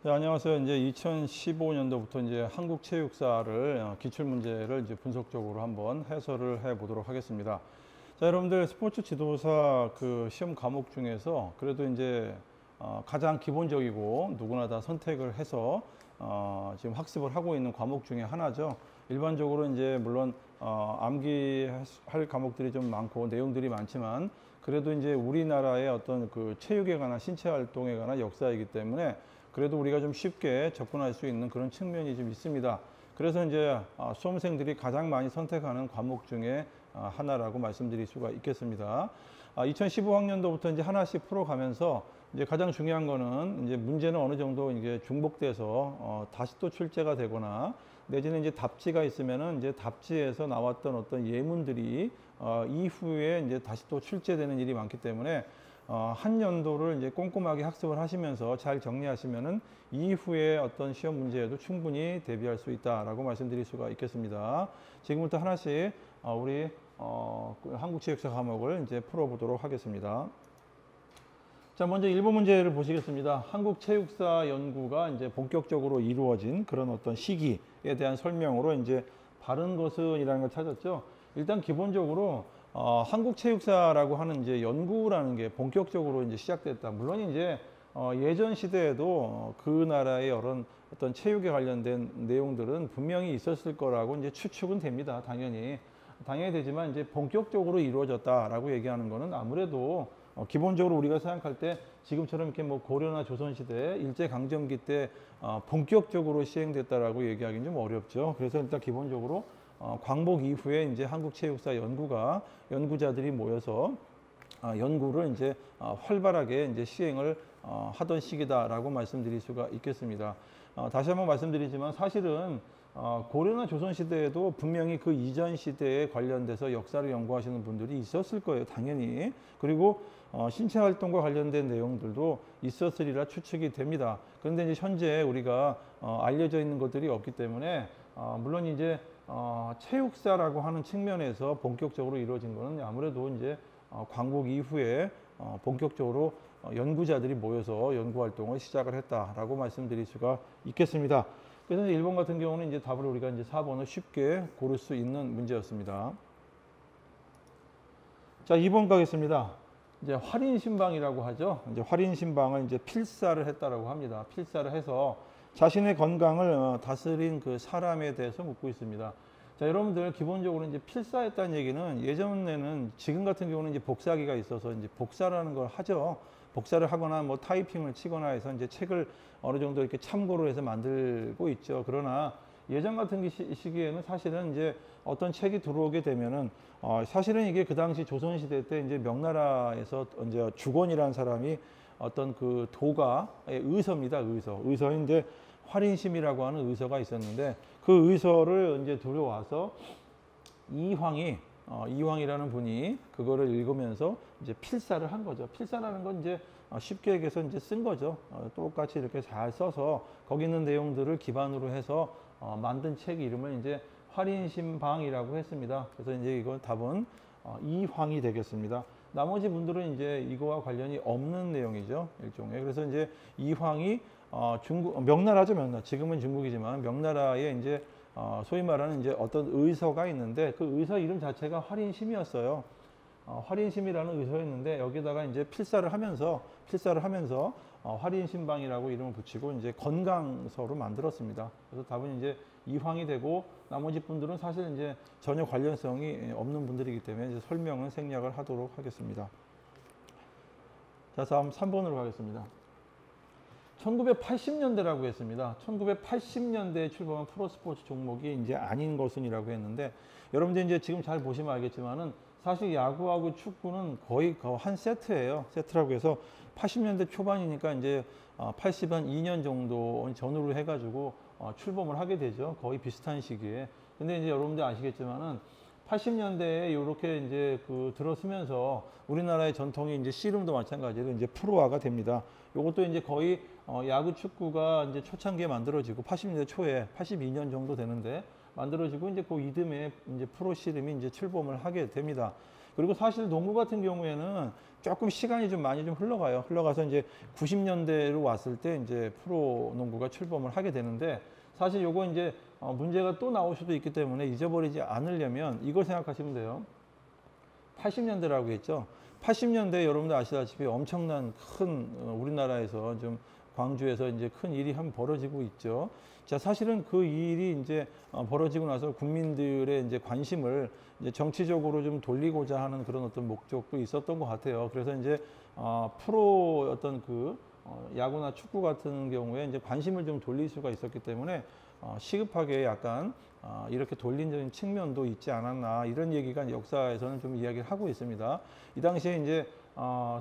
네, 안녕하세요. 이제 2015년도부터 이제 한국 체육사를 기출 문제를 이제 분석적으로 한번 해설을 해 보도록 하겠습니다. 자, 여러분들 스포츠 지도사 그 시험 과목 중에서 그래도 이제 가장 기본적이고 누구나 다 선택을 해서 지금 학습을 하고 있는 과목 중에 하나죠. 일반적으로 이제 물론 암기할 과목들이 좀 많고 내용들이 많지만 그래도 이제 우리나라의 어떤 그 체육에 관한 신체 활동에 관한 역사이기 때문에 그래도 우리가 좀 쉽게 접근할 수 있는 그런 측면이 좀 있습니다. 그래서 이제 수험생들이 가장 많이 선택하는 과목 중에 하나라고 말씀드릴 수가 있겠습니다. 2015학년도부터 이제 하나씩 풀어가면서 이제 가장 중요한 거는 이제 문제는 어느 정도 이게 중복돼서 다시 또 출제가 되거나 내지는 이제 답지가 있으면은 이제 답지에서 나왔던 어떤 예문들이 이후에 이제 다시 또 출제되는 일이 많기 때문에 한 연도를 이제 꼼꼼하게 학습을 하시면서 잘 정리하시면은 이후에 어떤 시험 문제에도 충분히 대비할 수 있다라고 말씀드릴 수가 있겠습니다. 지금부터 하나씩 우리 한국체육사 과목을 이제 풀어보도록 하겠습니다. 자, 먼저 1번 문제를 보시겠습니다. 한국체육사 연구가 이제 본격적으로 이루어진 그런 어떤 시기에 대한 설명으로 이제 바른 것은이라는 걸 찾았죠. 일단 기본적으로 한국체육사라고 하는 이제 연구라는 게 본격적으로 이제 시작됐다. 물론 이제 예전 시대에도 그 나라의 여러 어떤 체육에 관련된 내용들은 분명히 있었을 거라고 이제 추측은 됩니다. 당연히 되지만 이제 본격적으로 이루어졌다라고 얘기하는 거는 아무래도 기본적으로 우리가 생각할 때 지금처럼 이렇게 뭐 고려나 조선시대 일제강점기 때 본격적으로 시행됐다라고 얘기하기는 좀 어렵죠. 그래서 일단 기본적으로 광복 이후에 이제 한국체육사 연구자들이 모여서 연구를 이제 활발하게 이제 시행을 하던 시기다라고 말씀드릴 수가 있겠습니다. 다시 한번 말씀드리지만 사실은 고려나 조선 시대에도 분명히 그 이전 시대에 관련돼서 역사를 연구하시는 분들이 있었을 거예요, 당연히. 그리고 신체 활동과 관련된 내용들도 있었으리라 추측이 됩니다. 그런데 이제 현재 우리가 알려져 있는 것들이 없기 때문에 물론 이제 체육사라고 하는 측면에서 본격적으로 이루어진 것은 아무래도 이제 광복 이후에 본격적으로 연구자들이 모여서 연구 활동을 시작을 했다라고 말씀드릴 수가 있겠습니다. 그래서 1번 같은 경우는 이제 답을 우리가 이제 4번을 쉽게 고를 수 있는 문제였습니다. 자, 2번 가겠습니다. 이제 활인신방이라고 하죠. 이제 활인신방을 이제 필사를 했다라고 합니다. 필사를 해서 자신의 건강을 다스린 그 사람에 대해서 묻고 있습니다. 자, 여러분들 기본적으로 이제 필사했다는 얘기는 예전에는 지금 같은 경우는 이제 복사기가 있어서 이제 복사라는 걸 하죠. 복사를 하거나 뭐 타이핑을 치거나 해서 이제 책을 어느 정도 이렇게 참고로 해서 만들고 있죠. 그러나 예전 같은 시기에는 사실은 이제 어떤 책이 들어오게 되면은 사실은 이게 그 당시 조선시대 때 이제 명나라에서 이제 주권이라는 사람이 어떤 그 도가의 의서입니다. 의서인데 활인심이라고 하는 의서가 있었는데 그 의서를 이제 들여와서 이황이라는 분이 그거를 읽으면서 이제 필사를 한 거죠. 필사라는 건 이제 쉽게 얘기해서 이제 쓴 거죠. 똑같이 이렇게 잘 써서 거기 있는 내용들을 기반으로 해서 만든 책 이름을 이제 활인신방이라고 했습니다. 그래서 이제 이거 답은 이황이 되겠습니다. 나머지 분들은 이제 이거와 관련이 없는 내용이죠. 일종의. 그래서 이제 이황이 명나라죠, 명나라. 지금은 중국이지만 명나라에 이제 소위 말하는 이제 어떤 의서가 있는데 그 의서 이름 자체가 활인심이었어요. 활인심이라는 의서였는데 여기다가 이제 필사를 하면서 활인신방이라고 이름을 붙이고 이제 건강서로 만들었습니다. 그래서 답은 이제 이황이 되고 나머지 분들은 사실 이제 전혀 관련성이 없는 분들이기 때문에 이제 설명은 생략을 하도록 하겠습니다. 자, 다음 3번으로 가겠습니다. 1980년대라고 했습니다. 1980년대에 출범한 프로스포츠 종목이 이제 아닌 것은이라고 했는데 여러분들 이제 지금 잘 보시면 알겠지만은 사실 야구하고 축구는 거의 한 세트예요. 세트라고 해서 80년대 초반이니까 이제 80한 2년 정도 전후로 해가지고 출범을 하게 되죠. 거의 비슷한 시기에. 근데 이제 여러분들 아시겠지만은 80년대에 이렇게 이제 그 들어서면서 우리나라의 전통이 이제 씨름도 마찬가지로 이제 프로화가 됩니다. 이것도 이제 거의 야구 축구가 이제 초창기에 만들어지고 80년대 초에 82년 정도 되는데 만들어지고 이제 그 이듬해 이제 프로 씨름이 이제 출범을 하게 됩니다. 그리고 사실 농구 같은 경우에는 조금 시간이 좀 많이 좀 흘러가요. 흘러가서 이제 90년대로 왔을 때 이제 프로 농구가 출범을 하게 되는데 사실 요거 이제 문제가 또 나올 수도 있기 때문에 잊어버리지 않으려면 이걸 생각하시면 돼요. 80년대라고 했죠. 80년대 여러분들 아시다시피 엄청난 큰 우리나라에서 좀 광주에서 이제 큰 일이 한 벌어지고 있죠. 자, 사실은 그 일이 이제 벌어지고 나서 국민들의 이제 관심을 이제 정치적으로 좀 돌리고자 하는 그런 어떤 목적도 있었던 것 같아요. 그래서 이제 프로 어떤 그 야구나 축구 같은 경우에 이제 관심을 좀 돌릴 수가 있었기 때문에 시급하게 약간 이렇게 돌린 측면도 있지 않았나 이런 얘기가 역사에서는 좀 이야기를 하고 있습니다. 이 당시에 이제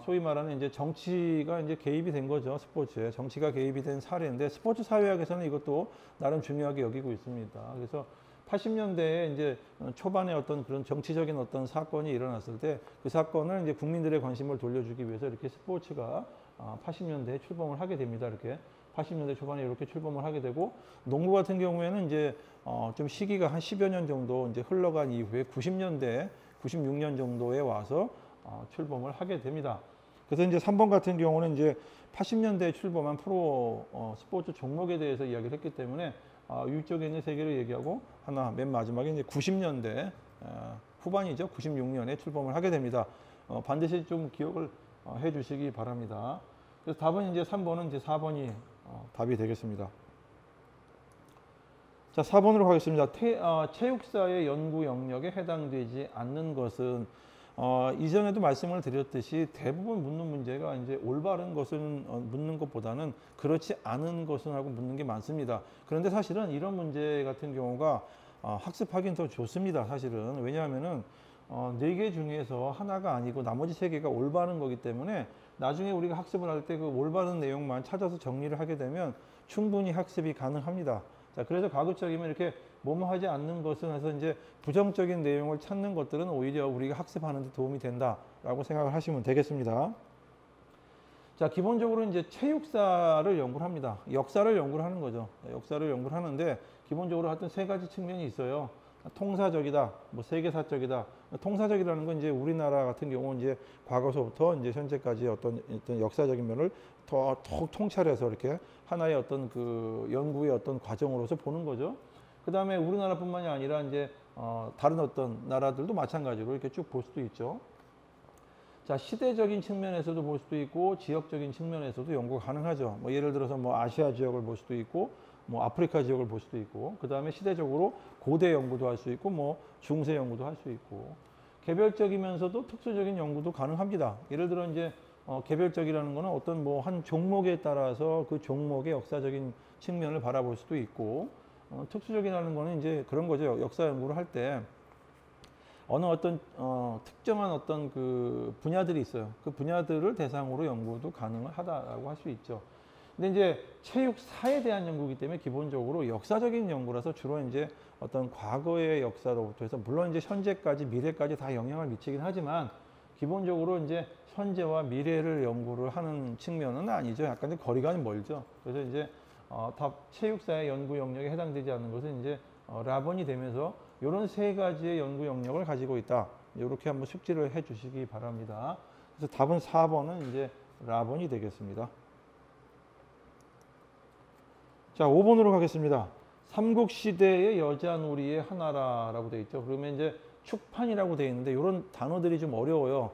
소위 말하는 이제 정치가 이제 개입이 된 거죠. 스포츠에 정치가 개입이 된 사례인데 스포츠 사회학에서는 이것도 나름 중요하게 여기고 있습니다. 그래서 80년대에 이제 초반에 어떤 그런 정치적인 어떤 사건이 일어났을 때 그 사건을 이제 국민들의 관심을 돌려주기 위해서 이렇게 스포츠가 80년대에 출범을 하게 됩니다. 이렇게 80년대 초반에 이렇게 출범을 하게 되고 농구 같은 경우에는 이제 좀 시기가 한 10여 년 정도 이제 흘러간 이후에 90년대, 96년 정도에 와서 출범을 하게 됩니다. 그래서 이제 3번 같은 경우는 이제 80년대에 출범한 프로 스포츠 종목에 대해서 이야기를 했기 때문에 위쪽에 있는 세 개를 얘기하고 하나 맨 마지막에 이제 90년대 후반이죠. 96년에 출범을 하게 됩니다. 반드시 좀 기억을 해 주시기 바랍니다. 그래서 답은 이제 3번은 이제 4번이 답이 되겠습니다. 자, 4번으로 가겠습니다. 체육사의 연구 영역에 해당되지 않는 것은 이전에도 말씀을 드렸듯이 대부분 묻는 문제가 이제 올바른 것은 묻는 것보다는 그렇지 않은 것은 하고 묻는 게 많습니다. 그런데 사실은 이런 문제 같은 경우가 학습하기는 더 좋습니다. 사실은 왜냐하면은 4개 중에서 하나가 아니고 나머지 3개가 올바른 거기 때문에 나중에 우리가 학습을 할 때 그 올바른 내용만 찾아서 정리를 하게 되면 충분히 학습이 가능합니다. 자, 그래서 가급적이면 이렇게 뭐뭐 하지 않는 것은 해서 이제 부정적인 내용을 찾는 것들은 오히려 우리가 학습하는 데 도움이 된다라고 생각을 하시면 되겠습니다. 자, 기본적으로 이제 체육사를 연구를 합니다. 역사를 연구를 하는 거죠. 역사를 연구를 하는데 기본적으로 하여튼 3가지 측면이 있어요. 통사적이다, 뭐 세계사적이다. 통사적이라는 건 이제 우리나라 같은 경우 이제 과거서부터 이제 현재까지 어떤 역사적인 면을 더 통찰해서 이렇게 하나의 어떤 그 연구의 어떤 과정으로서 보는 거죠. 그 다음에 우리나라뿐만이 아니라 이제 다른 어떤 나라들도 마찬가지로 이렇게 쭉 볼 수도 있죠. 자, 시대적인 측면에서도 볼 수도 있고 지역적인 측면에서도 연구가 가능하죠. 뭐 예를 들어서 뭐 아시아 지역을 볼 수도 있고 뭐 아프리카 지역을 볼 수도 있고 그 다음에 시대적으로 고대 연구도 할 수 있고 뭐 중세 연구도 할 수 있고 개별적이면서도 특수적인 연구도 가능합니다. 예를 들어 이제 개별적이라는 거는 어떤 뭐 한 종목에 따라서 그 종목의 역사적인 측면을 바라볼 수도 있고 특수적이라는 거는 이제 그런 거죠. 역사 연구를 할 때 어느 어떤 특정한 어떤 그 분야들이 있어요. 그 분야들을 대상으로 연구도 가능하다라고 할 수 있죠. 근데 이제 체육사에 대한 연구이기 때문에 기본적으로 역사적인 연구라서 주로 이제 어떤 과거의 역사로부터 해서 물론 이제 현재까지 미래까지 다 영향을 미치긴 하지만 기본적으로 이제 현재와 미래를 연구를 하는 측면은 아니죠. 약간 거리가 멀죠. 그래서 이제 체육사의 연구 영역에 해당되지 않는 것은 이제 라번이 되면서 이런 3가지의 연구 영역을 가지고 있다. 이렇게 한번 숙지를 해 주시기 바랍니다. 그래서 답은 4번은 이제 라번이 되겠습니다. 자, 5번으로 가겠습니다. 삼국시대의 여자놀이의 하나라고 되어 있죠. 그러면 이제 축판이라고 되어 있는데 이런 단어들이 좀 어려워요.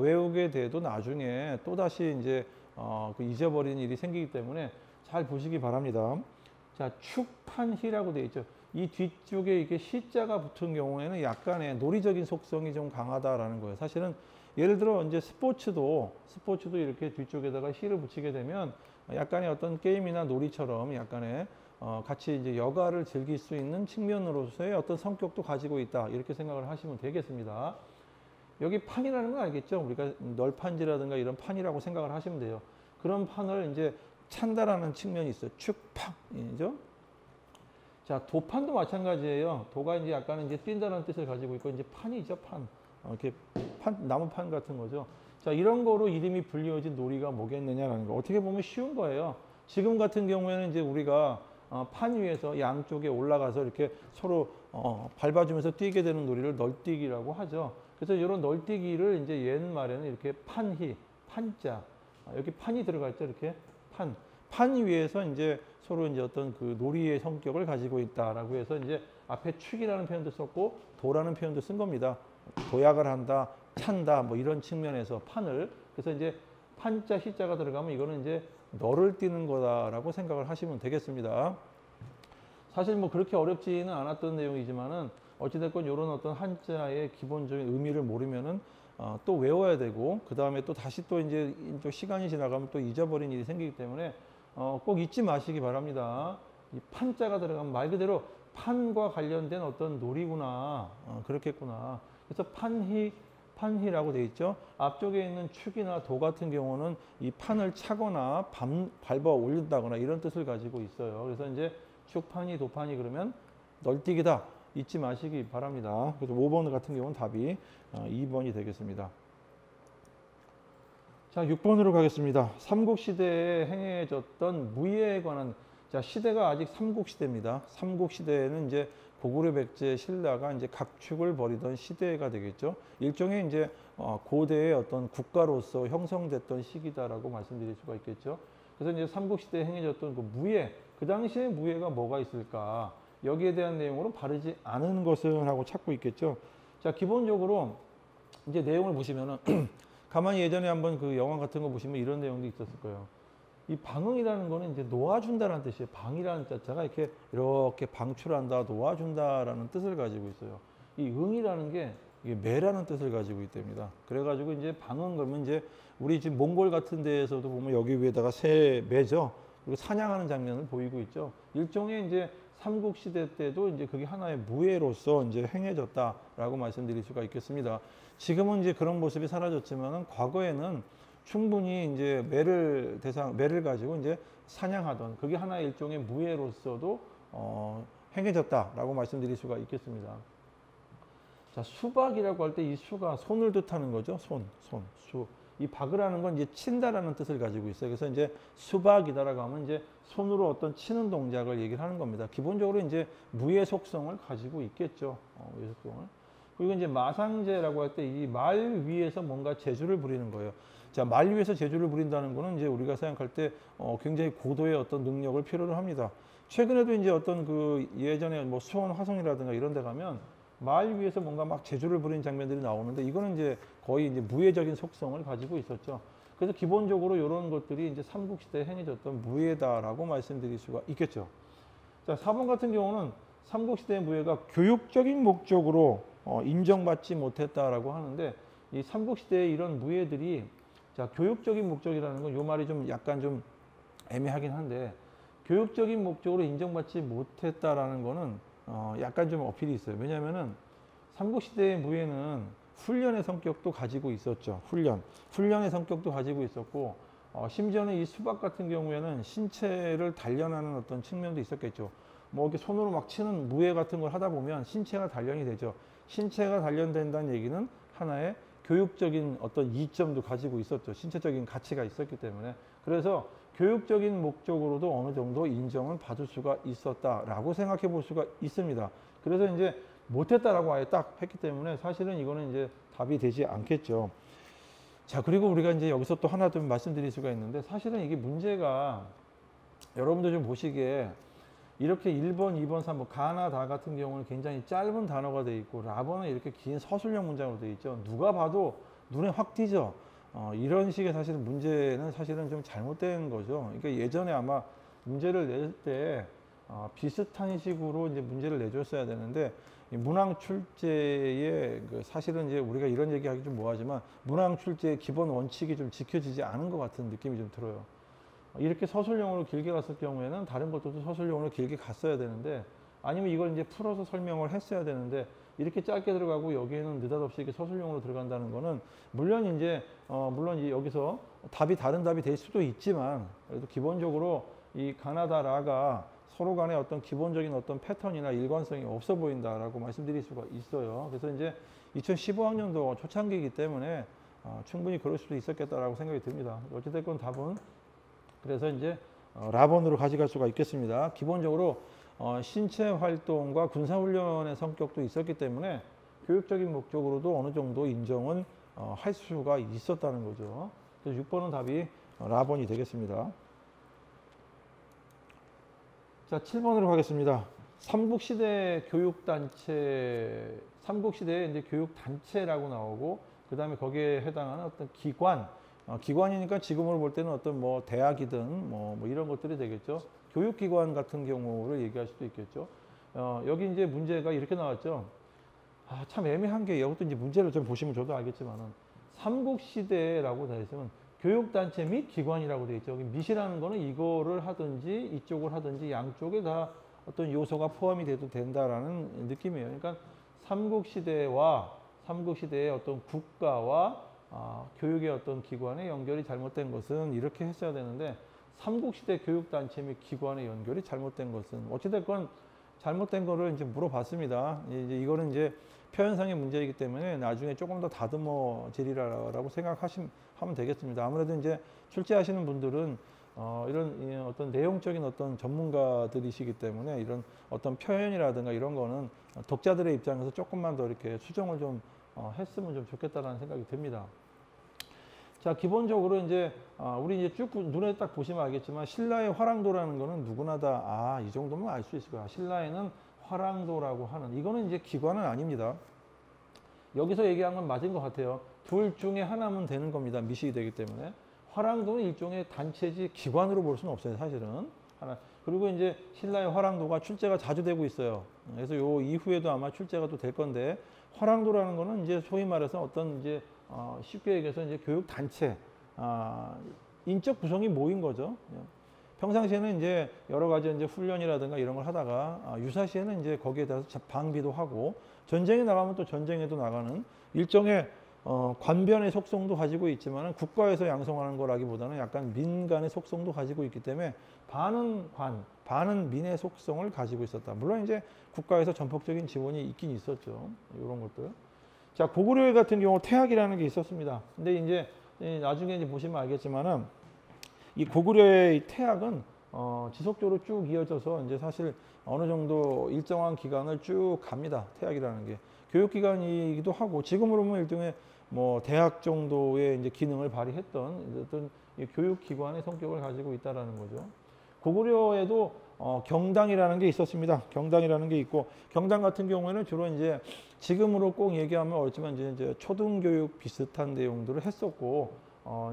외우게 돼도 나중에 또다시 이제 그 잊어버리는 일이 생기기 때문에 잘 보시기 바랍니다. 자, 축판희라고 되어 있죠. 이 뒤쪽에 이게 시자가 붙은 경우에는 약간의 놀이적인 속성이 좀 강하다라는 거예요. 사실은 예를 들어 이제 스포츠도 이렇게 뒤쪽에다가 희를 붙이게 되면 약간의 어떤 게임이나 놀이처럼 약간의 같이 이제 여가를 즐길 수 있는 측면으로서의 어떤 성격도 가지고 있다. 이렇게 생각을 하시면 되겠습니다. 여기 판이라는 건 알겠죠? 우리가 널판지라든가 이런 판이라고 생각을 하시면 돼요. 그런 판을 이제 찬다라는 측면이 있어요. 축판이죠. 자, 도판도 마찬가지예요. 도가 이제 약간 이제 뛴다는 뜻을 가지고 있고 이제 판이죠, 판. 이렇게 나무판 같은 거죠. 자, 이런 거로 이름이 불리워진 놀이가 뭐겠느냐라는 거. 어떻게 보면 쉬운 거예요. 지금 같은 경우에는 이제 우리가 판 위에서 양쪽에 올라가서 이렇게 서로 밟아주면서 뛰게 되는 놀이를 널뛰기라고 하죠. 그래서 이런 널뛰기를 이제 옛말에는 이렇게 판희, 판자, 여기 판이 들어가 있죠. 이렇게 판 위에서 이제 서로 이제 어떤 그 놀이의 성격을 가지고 있다라고 해서 이제 앞에 축이라는 표현도 썼고 도라는 표현도 쓴 겁니다. 도약을 한다, 찬다, 뭐 이런 측면에서 판을. 그래서 이제 판자, 희자가 들어가면 이거는 이제 널을 띄는 거다라고 생각을 하시면 되겠습니다. 사실 뭐 그렇게 어렵지는 않았던 내용이지만은 어찌됐건 이런 어떤 한자의 기본적인 의미를 모르면은 또 외워야 되고 그 다음에 또 다시 또 이제 시간이 지나가면 또 잊어버린 일이 생기기 때문에 꼭 잊지 마시기 바랍니다. 이 판자가 들어가면 말 그대로 판과 관련된 어떤 놀이구나, 그렇겠구나. 그래서 판희라고 되어 있죠. 앞쪽에 있는 축이나 도 같은 경우는 이 판을 차거나 밟아 올린다거나 이런 뜻을 가지고 있어요. 그래서 이제 축판이, 도판이 그러면 널뛰기다. 잊지 마시기 바랍니다. 그래서 5번 같은 경우는 답이 2번이 되겠습니다. 자, 6번으로 가겠습니다. 삼국시대에 행해졌던 무예에 관한, 자, 시대가 아직 삼국시대입니다. 삼국시대에는 이제 고구려, 백제, 신라가 이제 각축을 벌이던 시대가 되겠죠. 일종의 이제 고대의 어떤 국가로서 형성됐던 시기다라고 말씀드릴 수가 있겠죠. 그래서 이제 삼국시대에 행해졌던 그 무예, 그 당시에 무예가 뭐가 있을까? 여기에 대한 내용으로 바르지 않은 것을 하고 찾고 있겠죠. 자, 기본적으로 이제 내용을 보시면은 가만히 예전에 한번 그 영화 같은 거 보시면 이런 내용도 있었을 거예요. 이 방응이라는 거는 이제 놓아준다라는 뜻이에요. 방이라는 자체가 이렇게 방출한다, 놓아준다라는 뜻을 가지고 있어요. 이 응이라는 게 이게 매라는 뜻을 가지고 있답니다. 그래가지고 이제 방응 그러면 이제 우리 지금 몽골 같은 데에서도 보면 여기 위에다가 새 매죠. 그리고 사냥하는 장면을 보이고 있죠. 일종의 이제 삼국시대 때도 이제 그게 하나의 무예로서 이제 행해졌다라고 말씀드릴 수가 있겠습니다. 지금은 이제 그런 모습이 사라졌지만은 과거에는 충분히 이제 매를 가지고 이제 사냥하던 그게 하나의 일종의 무예로서도 행해졌다라고 말씀드릴 수가 있겠습니다. 자, 수박이라고 할 때 이 수가 손을 뜻하는 거죠. 수. 이 박으라는 건 이제 친다라는 뜻을 가지고 있어요. 그래서 이제 수박이다라고 하면 이제 손으로 어떤 치는 동작을 얘기를 하는 겁니다. 기본적으로 이제 무의 속성을 가지고 있겠죠. 무의 속성을. 그리고 이제 마상제라고 할 때 이 말 위에서 뭔가 재주를 부리는 거예요. 자, 말 위에서 재주를 부린다는 거는 이제 우리가 생각할 때 굉장히 고도의 어떤 능력을 필요로 합니다. 최근에도 이제 어떤 그 예전에 뭐 수원 화성이라든가 이런 데 가면 말 위에서 뭔가 막 재주를 부리는 장면들이 나오는데 이거는 이제 거의 이제 무예적인 속성을 가지고 있었죠. 그래서 기본적으로 이런 것들이 이제 삼국시대에 행해졌던 무예다라고 말씀드릴 수가 있겠죠. 자, 4번 같은 경우는 삼국시대의 무예가 교육적인 목적으로 인정받지 못했다라고 하는데 이 삼국시대의 이런 무예들이 자, 교육적인 목적이라는 건 이 말이 좀 약간 좀 애매하긴 한데 교육적인 목적으로 인정받지 못했다라는 거는 약간 좀 어필이 있어요. 왜냐하면은 삼국시대의 무예는 훈련의 성격도 가지고 있었죠. 훈련의 성격도 가지고 있었고 심지어는 이 수박 같은 경우에는 신체를 단련하는 어떤 측면도 있었겠죠. 뭐 이렇게 손으로 막 치는 무예 같은 걸 하다 보면 신체가 단련이 되죠. 신체가 단련된다는 얘기는 하나의 교육적인 어떤 이점도 가지고 있었죠. 신체적인 가치가 있었기 때문에. 그래서 교육적인 목적으로도 어느 정도 인정을 받을 수가 있었다라고 생각해 볼 수가 있습니다. 그래서 이제 못했다라고 아예 딱 했기 때문에 사실은 이거는 이제 답이 되지 않겠죠. 자, 그리고 우리가 이제 여기서 또 하나 좀 말씀드릴 수가 있는데 사실은 이게 문제가 여러분들 좀 보시기에 이렇게 1번, 2번, 3번 가나다 같은 경우는 굉장히 짧은 단어가 되어 있고 라번은 이렇게 긴 서술형 문장으로 되어 있죠. 누가 봐도 눈에 확 띄죠. 이런 식의 사실은 문제는 사실은 좀 잘못된 거죠. 그러니까 예전에 아마 문제를 낼 때 비슷한 식으로 이제 문제를 내줬어야 되는데 이 문항 출제의 그 사실은 이제 우리가 이런 얘기하기 좀 뭐하지만 문항 출제의 기본 원칙이 좀 지켜지지 않은 것 같은 느낌이 좀 들어요. 이렇게 서술형으로 길게 갔을 경우에는 다른 것들도 서술형으로 길게 갔어야 되는데 아니면 이걸 이제 풀어서 설명을 했어야 되는데 이렇게 짧게 들어가고 여기에는 느닷없이 이렇게 서술형으로 들어간다는 거는 물론 이제 여기서 다른 답이 될 수도 있지만 그래도 기본적으로 이 가나다 라가 서로 간에 어떤 기본적인 어떤 패턴이나 일관성이 없어 보인다라고 말씀드릴 수가 있어요. 그래서 이제 2015학년도 초창기이기 때문에 충분히 그럴 수도 있었겠다라고 생각이 듭니다. 어찌됐건 답은 그래서 이제 라번으로 가져갈 수가 있겠습니다. 기본적으로 신체 활동과 군사훈련의 성격도 있었기 때문에 교육적인 목적으로도 어느 정도 인정은 할 수가 있었다는 거죠. 그래서 6번은 답이 라번이 되겠습니다. 자, 7번으로 가겠습니다. 삼국시대 교육단체, 삼국시대에 이제 교육단체라고 나오고, 그 다음에 거기에 해당하는 어떤 기관, 기관이니까 지금으로 볼 때는 어떤 뭐 대학이든 뭐 이런 것들이 되겠죠. 교육기관 같은 경우를 얘기할 수도 있겠죠. 여기 이제 문제가 이렇게 나왔죠. 참 애매한 게 이것도 이제 문제를 좀 보시면 저도 알겠지만은 삼국시대라고 되어 있으면 교육단체 및 기관이라고 되어 있죠. 여기 밋이라는 거는 이거를 하든지 이쪽을 하든지 양쪽에 다 어떤 요소가 포함이 돼도 된다라는 느낌이에요. 그러니까 삼국시대의 어떤 국가와 교육의 어떤 기관의 연결이 잘못된 것은 이렇게 했어야 되는데 삼국시대 교육단체 및 기관의 연결이 잘못된 것은 어찌됐건 잘못된 거를 이제 물어봤습니다. 이제 이거는 이제 표현상의 문제이기 때문에 나중에 조금 더 다듬어지리라고 생각하면 되겠습니다. 아무래도 이제 출제하시는 분들은 이런 어떤 내용적인 어떤 전문가들이시기 때문에 이런 어떤 표현이라든가 이런 거는 독자들의 입장에서 조금만 더 이렇게 수정을 좀 했으면 좀 좋겠다라는 생각이 듭니다. 자, 기본적으로 이제 우리 이제 쭉 눈에 딱 보시면 알겠지만 신라의 화랑도라는 거는 누구나 다 이 정도면 알 수 있을 거야. 신라에는 화랑도라고 하는 이거는 이제 기관은 아닙니다. 여기서 얘기한 건 맞은 것 같아요. 둘 중에 하나면 되는 겁니다. 미식이 되기 때문에 화랑도는 일종의 단체지 기관으로 볼 수는 없어요. 사실은 하나. 그리고 이제 신라의 화랑도가 출제가 자주 되고 있어요. 그래서 요 이후에도 아마 출제가 또 될 건데 화랑도라는 거는 이제 소위 말해서 어떤 이제 쉽게 얘기해서 이제 교육 단체, 인적 구성이 모인 거죠. 평상시에는 이제 여러 가지 이제 훈련이라든가 이런 걸 하다가 유사시에는 이제 거기에 대해서 방비도 하고 전쟁에 나가면 또 전쟁에도 나가는 일종의 관변의 속성도 가지고 있지만 국가에서 양성하는 거라기보다는 약간 민간의 속성도 가지고 있기 때문에 반은 관, 반은 민의 속성을 가지고 있었다. 물론 이제 국가에서 전폭적인 지원이 있긴 있었죠. 이런 것들. 자, 고구려 같은 경우 태학이라는 게 있었습니다. 근데 이제 나중에 이제 보시면 알겠지만은 이 고구려의 태학은 지속적으로 쭉 이어져서 이제 사실 어느 정도 일정한 기간을 쭉 갑니다. 태학이라는 게 교육기관이기도 하고 지금으로 보면 일종의 뭐 대학 정도의 이제 기능을 발휘했던 어떤 교육기관의 성격을 가지고 있다라는 거죠. 고구려에도 경당이라는 게 있었습니다. 경당이라는 게 있고 경당 같은 경우에는 주로 이제 지금으로 꼭 얘기하면 어렵지만 이제 초등교육 비슷한 내용들을 했었고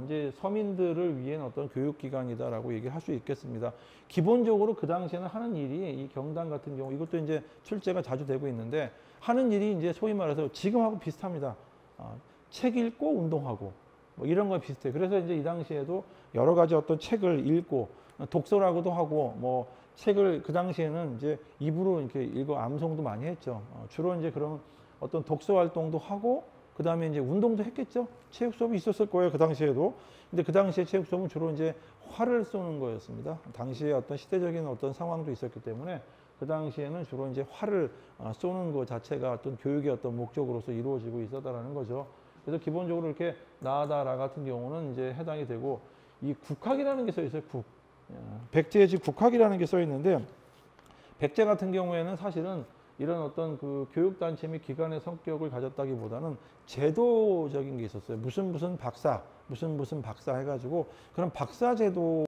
이제 서민들을 위한 어떤 교육기관이다라고 얘기할 수 있겠습니다. 기본적으로 그 당시에는 하는 일이 이 경당 같은 경우 이것도 이제 출제가 자주 되고 있는데 하는 일이 이제 소위 말해서 지금하고 비슷합니다. 책 읽고 운동하고 뭐 이런 거 비슷해요. 그래서 이제 이 당시에도 여러 가지 어떤 책을 읽고 독서라고도 하고 뭐 책을 그 당시에는 이제 입으로 이렇게 읽어 암송도 많이 했죠. 주로 이제 그런 어떤 독서 활동도 하고 그 다음에 이제 운동도 했겠죠. 체육 수업이 있었을 거예요. 그 당시에도. 근데 그 당시에 체육 수업은 주로 이제 활을 쏘는 거였습니다. 당시에 어떤 시대적인 어떤 상황도 있었기 때문에 그 당시에는 주로 이제 활을 쏘는 것 자체가 어떤 교육의 어떤 목적으로서 이루어지고 있었다라는 거죠. 그래서 기본적으로 이렇게 나아다라 같은 경우는 이제 해당이 되고 이 국학이라는 게 써 있어요. 백제에 지금 국학이라는 게 써 있는데 백제 같은 경우에는 사실은 이런 어떤 그 교육단체 및 기관의 성격을 가졌다기보다는 제도적인 게 있었어요. 무슨 박사, 무슨 박사 해가지고 그런 박사 제도